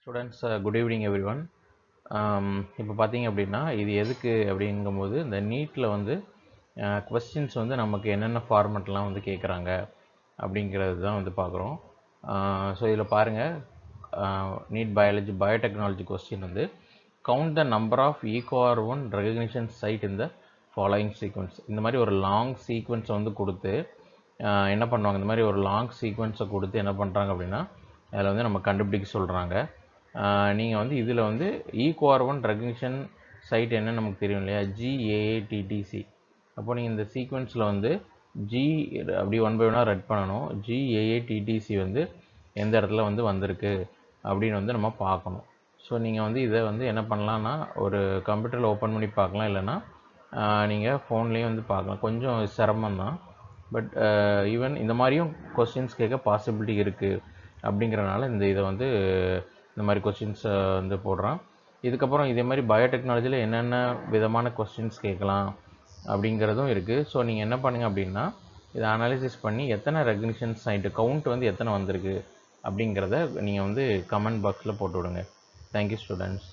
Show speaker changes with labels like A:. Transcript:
A: Students good evening everyone. இப்போ பார்த்தீங்க அப்படின்னா இது எதுக்கு அப்படிங்கும்போது இந்த நீட்டில் வந்து கொஸ்டின்ஸ் வந்து நமக்கு என்னென்ன ஃபார்மெட்லாம் வந்து கேட்குறாங்க அப்படிங்கிறது தான் வந்து பார்க்குறோம். ஸோ இதில் பாருங்கள், நீட் பயாலஜி பயோடெக்னாலஜி கொஸ்டின் வந்து count the number of EcoR1 recognition site இந்த ஃபாலோயிங் சீக்வன்ஸ். இந்த மாதிரி ஒரு லாங் சீக்வன்ஸை வந்து கொடுத்து என்ன பண்ணுவாங்க, இந்த மாதிரி ஒரு லாங் சீக்வன்ஸை கொடுத்து என்ன பண்ணுறாங்க அப்படின்னா அதில் வந்து நம்ம கண்டுபிடிக்க சொல்கிறாங்க. நீங்கள் வந்து இதில் வந்து EcoR1 ரெகக்னிஷன் சைட் என்னன்னு நமக்கு தெரியும் இல்லையா, GAATTC. அப்போ நீங்கள் இந்த சீக்வன்ஸில் வந்து G அப்படி 1 by 1 ரெட் பண்ணணும். GAATTC வந்து எந்த இடத்துல வந்து வந்திருக்கு அப்படின்னு வந்து நம்ம பார்க்கணும். ஸோ நீங்கள் வந்து இதை வந்து என்ன பண்ணலான்னா ஒரு கம்ப்யூட்டரில் ஓப்பன் பண்ணி பார்க்கலாம், இல்லைன்னா நீங்கள் ஃபோன்லேயும் வந்து பார்க்கலாம். கொஞ்சம் சிரமம் தான், பட் ஈவன் இந்த மாதிரியும் கொஸ்டின்ஸ் கேட்க பாசிபிலிட்டி இருக்குது. அப்படிங்கிறனால இதை வந்து இந்த மாதிரி கொஸ்டின்ஸை வந்து போடுறான். இதுக்கப்புறம் இதே மாதிரி பயோடெக்னாலஜியில் என்னென்ன விதமான கொஸ்டின்ஸ் கேட்கலாம் அப்படிங்கிறதும் இருக்குது. ஸோ நீங்கள் என்ன பண்ணுங்கள் அப்படின்னா இதை அனாலிசிஸ் பண்ணி எத்தனை ரெகக்னிஷன் சைட்டு கவுண்ட் வந்து எத்தனை வந்திருக்கு அப்படிங்கிறத நீங்கள் வந்து கமெண்ட் பாக்ஸில் போட்டு விடுங்க. Thank you students.